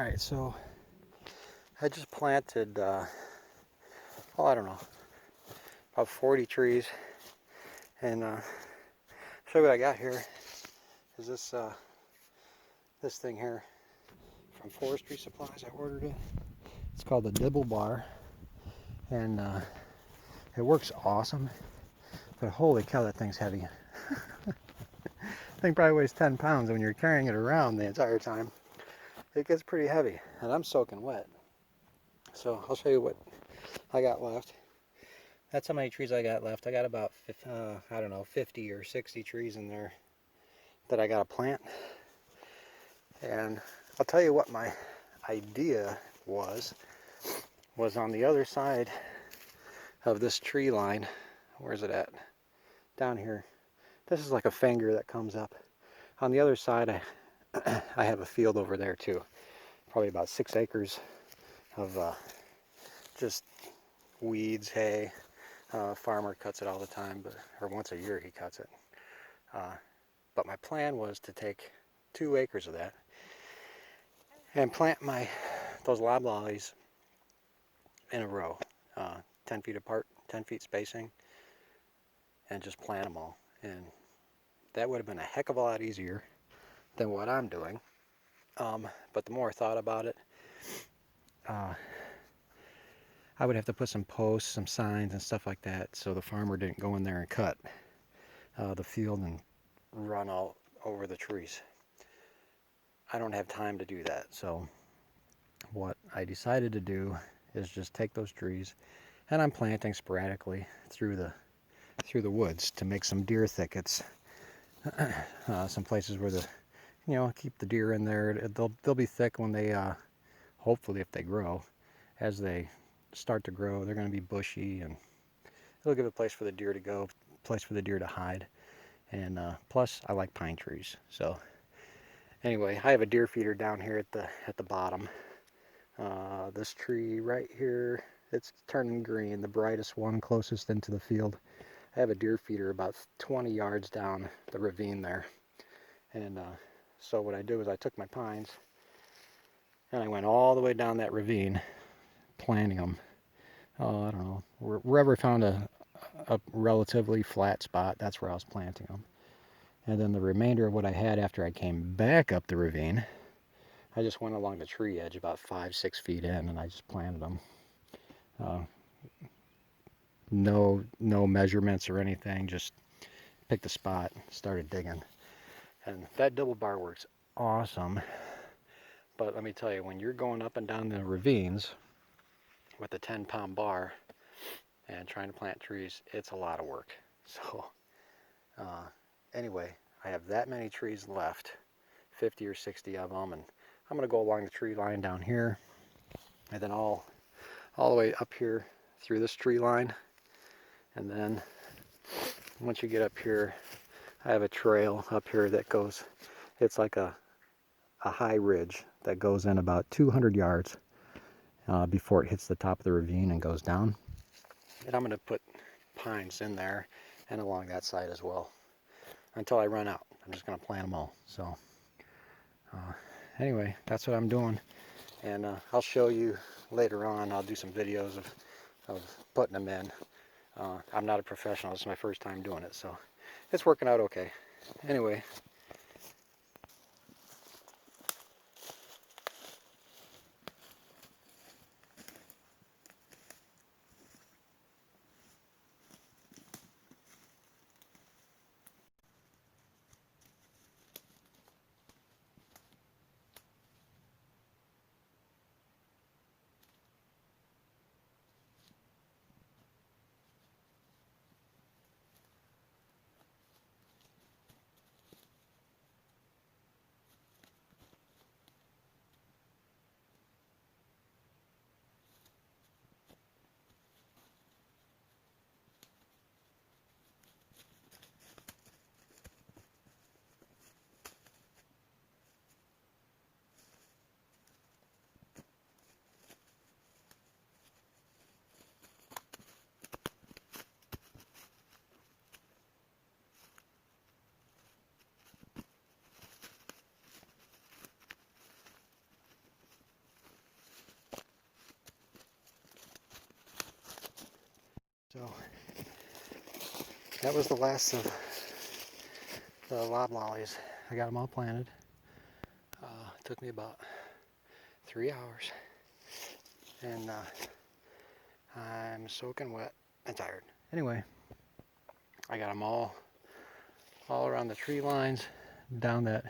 Alright, so I just planted, oh, I don't know, about 40 trees. And show you what I got here is this thing here from Forestry Supplies. I ordered it. It's called the Dibble Bar. And it works awesome. But holy cow, that thing's heavy. I think probably weighs 10 pounds. When you're carrying it around the entire time, it gets pretty heavy. And I'm soaking wet. So I'll show you what I got left. That's how many trees I got left. I got about, I don't know, 50 or 60 trees in there that I got to plant. And I'll tell you what my idea was on the other side of this tree line. Where's it at? Down here. This is like a finger that comes up. On the other side, I have a field over there too. Probably about 6 acres of just weeds, hay. Farmer cuts it all the time, or once a year he cuts it. But my plan was to take 2 acres of that and plant those loblollies in a row, 10 feet apart, 10 feet spacing, and just plant them all. And that would have been a heck of a lot easier than what I'm doing. But the more I thought about it, I would have to put some posts, some signs and stuff like that, so the farmer didn't go in there and cut the field and run all over the trees. I don't have time to do that. So what I decided to do is just take those trees, and I'm planting sporadically through the woods to make some deer thickets. Some places where keep the deer in there. They'll be thick when they hopefully, if they grow. As they start to grow, they're going to be bushy, and it'll give a place for the deer to go, place for the deer to hide. And plus, I like pine trees. So anyway, I have a deer feeder down here at the bottom. This tree right here, it's turning green, the brightest one closest into the field. I have a deer feeder about 20 yards down the ravine there. And so what I did was I took my pines and I went all the way down that ravine planting them. I don't know, wherever I found a relatively flat spot, that's where I was planting them. And then the remainder of what I had after I came back up the ravine, I just went along the tree edge about 5-6 feet in, and I just planted them. No measurements or anything, just picked a spot, started digging. And that double bar works awesome. But let me tell you, when you're going up and down the ravines with a 10-pound bar and trying to plant trees, it's a lot of work. So anyway, I have that many trees left, 50 or 60 of them, and I'm going to go along the tree line down here, and then all the way up here through this tree line. And then once you get up here, I have a trail up here that goes, it's like a high ridge that goes in about 200 yards before it hits the top of the ravine and goes down. And I'm going to put pines in there and along that side as well until I run out. I'm just going to plant them all. So anyway, that's what I'm doing. And I'll show you later on. I'll do some videos of putting them in. I'm not a professional. This is my first time doing it, so it's working out okay. Anyway. So that was the last of the loblollies. I got them all planted. It took me about 3 hours, and I'm soaking wet and tired. Anyway, I got them all around the tree lines, down that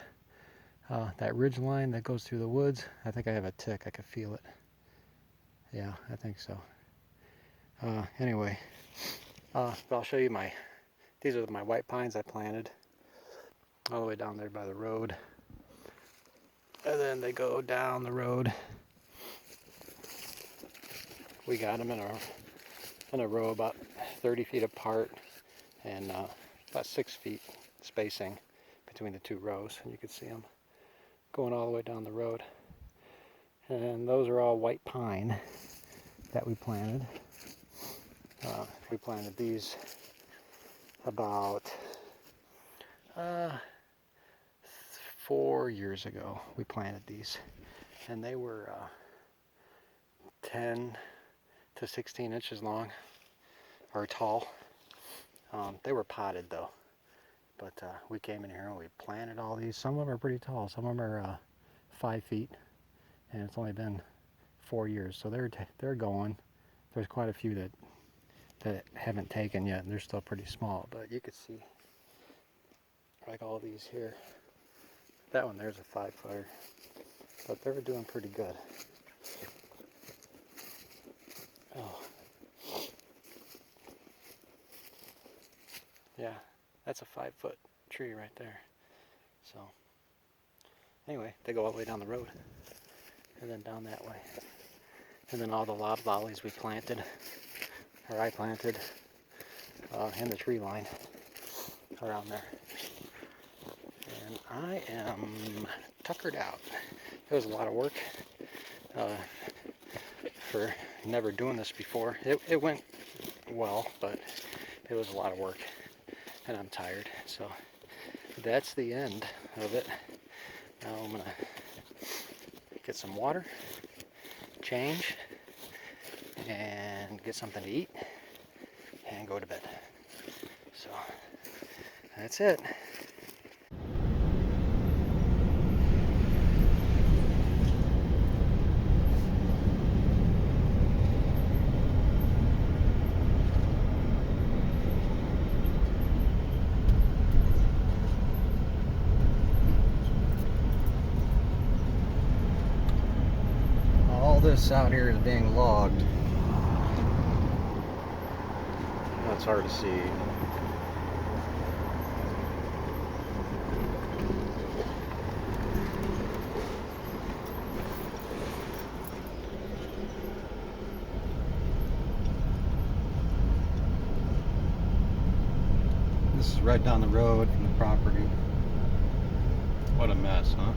ridge line that goes through the woods. I think I have a tick. I can feel it. Yeah, I think so. Anyway, but I'll show you these are my white pines I planted all the way down there by the road. And then they go down the road. We got them in a row about 30 feet apart, and about 6 feet spacing between the two rows. And you can see them going all the way down the road. And those are all white pine that we planted. We planted these about 4 years ago. We planted these, and they were 10 to 16 inches long, or tall. They were potted though, but we came in here and we planted all these. Some of them are pretty tall. Some of them are 5 feet, and it's only been 4 years, so they're going. There's quite a few that haven't taken yet, and they're still pretty small, but you could see like all these here. That one there's a 5-footer, but they're doing pretty good. Oh, yeah, that's a 5-foot tree right there. So anyway, they go all the way down the road and then down that way, and then all the loblollies we planted, or I planted, in the tree line around there. And I am tuckered out. It was a lot of work for never doing this before. It went well, but it was a lot of work, and I'm tired. So that's the end of it. Now I'm gonna get some water, change, and get something to eat, and go to bed. So that's it. All this out here is being logged. That's hard to see. This is right down the road from the property. What a mess, huh?